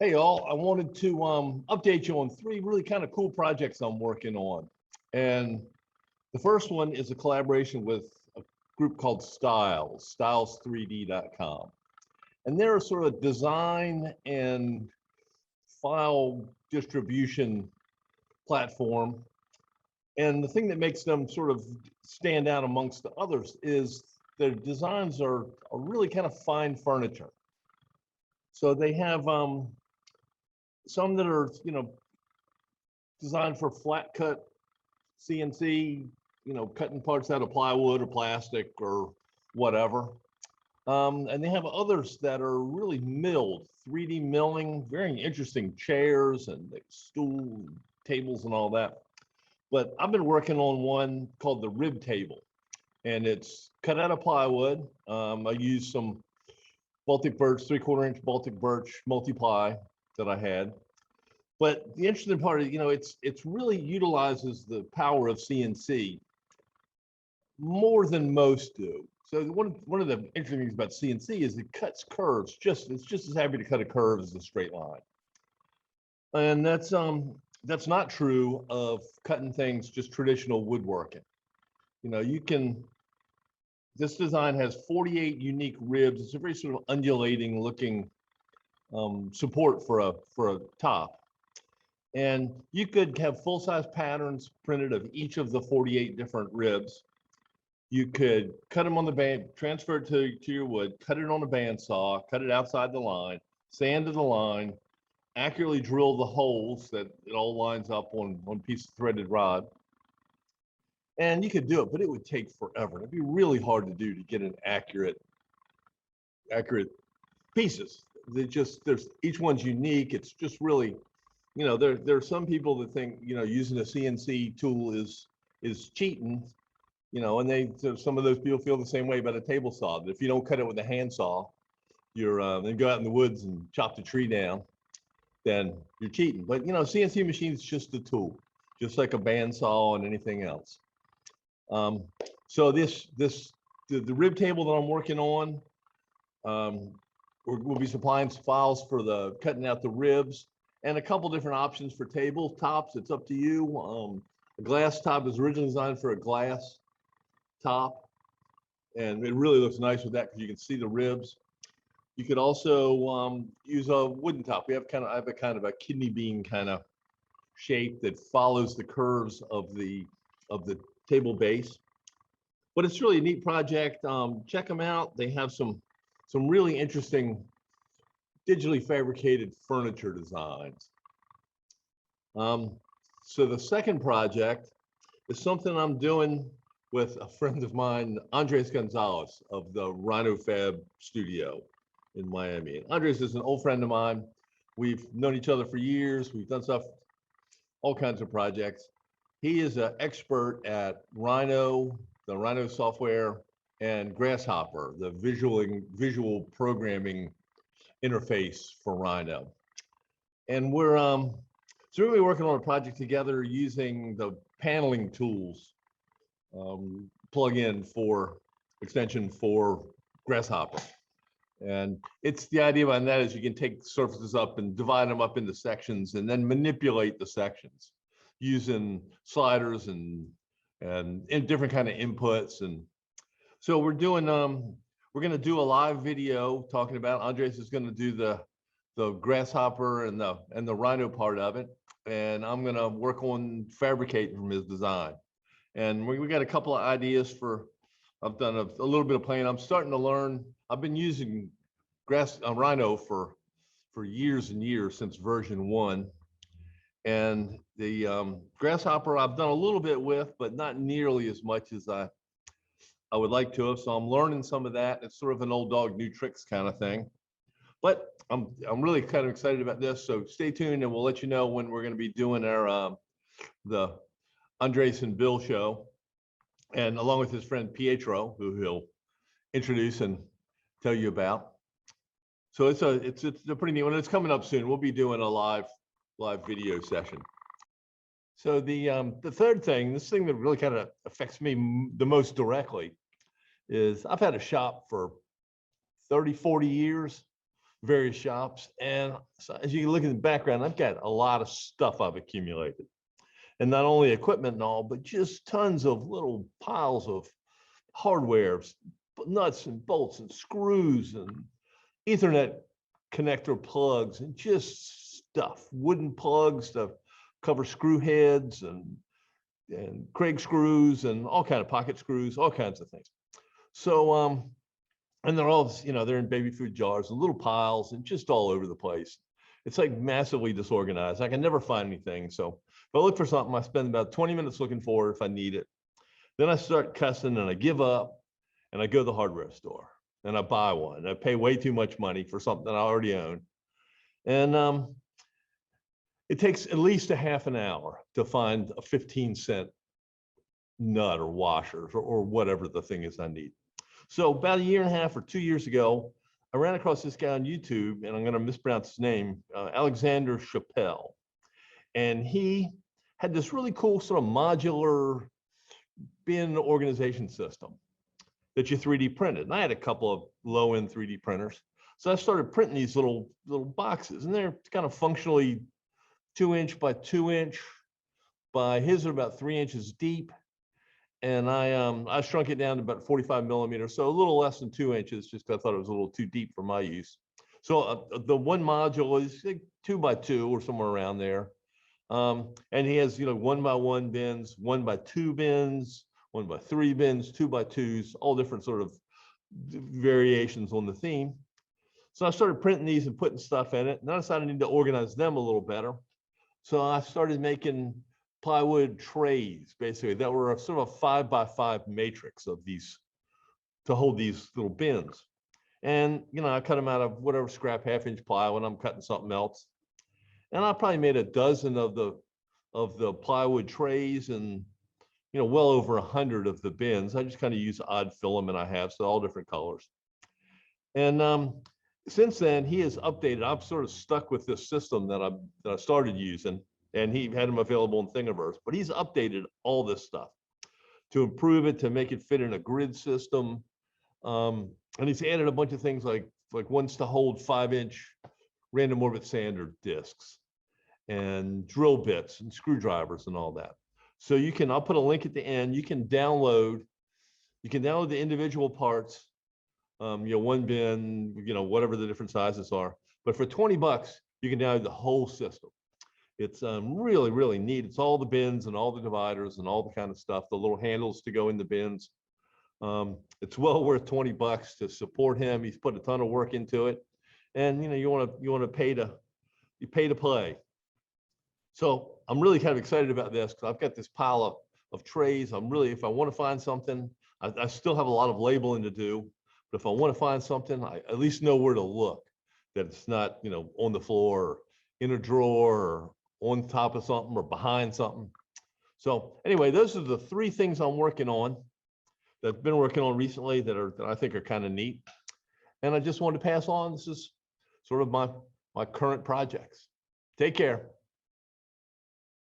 Hey all, I wanted to update you on three really kind of cool projects I'm working on. And the first one is a collaboration with a group called Styles, styles3d.com. And they're a sort of design and file distribution platform. And the thing that makes them sort of stand out amongst the others is their designs are really kind of fine furniture. So they have some that are, designed for flat cut CNC, cutting parts out of plywood or plastic or whatever. And they have others that are really milled, 3D milling, very interesting chairs and stool tables and all that. But I've been working on one called the rib table, and it's cut out of plywood. I used some Baltic birch, 3/4 inch Baltic birch multi-ply that I had. But the interesting part is, it's really utilizes the power of CNC more than most do. So one of the interesting things about CNC is it cuts curves. It's just as happy to cut a curve as a straight line. And that's not true of cutting things just traditional woodworking. This design has 48 unique ribs. It's a very sort of undulating looking support for a top. And you could have full-size patterns printed of each of the 48 different ribs. You could cut them on the band, transfer it to your wood, cut it on a bandsaw, cut it outside the line, sand to the line, accurately drill the holes that it all lines up on one piece of threaded rod. And you could do it, but it would take forever. It'd be really hard to do to get an accurate pieces. There's each one's unique. It's just really, there are some people that think, using a CNC tool is cheating, and some of those people feel the same way about a table saw. That if you don't cut it with a handsaw, you're then go out in the woods and chop the tree down, then you're cheating. But CNC machine is just a tool, just like a bandsaw and anything else. So the rib table that I'm working on, we'll be supplying files for the cutting out the ribs and a couple different options for table tops. It's up to you. A glass top is originally designed for a glass top, and it really looks nice with that because you can see the ribs. You could also use a wooden top. I have a kind of a kidney bean kind of shape that follows the curves of the table base. But it's really a neat project. Check them out. They have some really interesting digitally fabricated furniture designs. So the second project is something I'm doing with a friend of mine, Andres Gonzalez of the Rhino Fab Studio in Miami. And Andres is an old friend of mine. We've known each other for years. We've done stuff, all kinds of projects. He is an expert at Rhino, the Rhino software, and Grasshopper, the visual programming interface for Rhino. And we're really working on a project together using the paneling tools plug-in for extension for Grasshopper. And it's the idea behind that is you can take surfaces up and divide them up into sections and then manipulate the sections using sliders and in different kind of inputs. And so we're going to do a live video talking about, Andres is going to do the Grasshopper and the Rhino part of it, and I'm going to work on fabricating from his design. And we got a couple of ideas for, I've done a little bit of playing. I'm starting to learn. I've been using Rhino for years and years, since version 1. And the Grasshopper I've done a little bit with, but not nearly as much as I would like to have. So I'm learning some of that. It's sort of an old dog, new tricks kind of thing. But I'm really kind of excited about this. So stay tuned, and we'll let you know when we're going to be doing our the Andres and Bill show, and along with his friend Pietro, who he'll introduce and tell you about. So it's a pretty neat one. It's coming up soon. We'll be doing a live video session. So the third thing, this thing that really kind of affects me the most directly, is I've had a shop for 30, 40 years. various shops. And so as you can look in the background, I've got a lot of stuff I've accumulated. And not only equipment and all, but just tons of little piles of hardware, nuts and bolts and screws and Ethernet connector plugs and just stuff, wooden plugs to cover screw heads and Craig screws and all kind of pocket screws, all kinds of things. So, and they're all, they're in baby food jars and little piles and just all over the place. It's like massively disorganized. I can never find anything. So if I look for something, I spend about 20 minutes looking for it if I need it. Then I start cussing and I give up and I go to the hardware store and I buy one. I pay way too much money for something that I already own. And it takes at least a half an hour to find a 15-cent nut or washers or whatever the thing is I need. So about a year and a half or 2 years ago, I ran across this guy on YouTube, and I'm going to mispronounce his name, Alexander Chappelle. And he had this really cool sort of modular bin organization system that you 3D printed. And I had a couple of low-end 3D printers. So I started printing these little boxes, and they're kind of functionally 2-inch by 2-inch by his are about 3 inches deep. And I shrunk it down to about 45 millimeters, so a little less than 2 inches, just because I thought it was a little too deep for my use. So the one module is like 2 by 2 or somewhere around there. And he has, 1 by 1 bins, 1 by 2 bins, 1 by 3 bins, 2 by 2s, all different sort of variations on the theme. So I started printing these and putting stuff in it. And I decided I need to organize them a little better. So I started making plywood trays, basically, that were a sort of a 5 by 5 matrix of these to hold these little bins. And, I cut them out of whatever scrap 1/2-inch ply when I'm cutting something else. And I probably made a dozen of the plywood trays and, well over 100 of the bins. I just kind of use odd filament I have, so all different colors. And since then, he has updated. I'm sort of stuck with this system that I started using. And he had them available in Thingiverse, but he's updated all this stuff to improve it, to make it fit in a grid system. And he's added a bunch of things like ones to hold 5-inch random orbit sander discs and drill bits and screwdrivers and all that. So I'll put a link at the end. You can download the individual parts, one bin, whatever the different sizes are. But for 20 bucks, you can download the whole system. It's really, really neat. It's all the bins and all the dividers and all the kind of stuff, the little handles to go in the bins. It's well worth 20 bucks to support him. He's put a ton of work into it. And you want to pay to play. So I'm really kind of excited about this because I've got this pile of trays. If I want to find something, I still have a lot of labeling to do, but if I want to find something, I at least know where to look, that it's not, on the floor or in a drawer or on top of something or behind something. So anyway, those are the 3 things I'm working on, that I've been working on recently that I think are kind of neat. And I just wanted to pass on. This is sort of my current projects. Take care.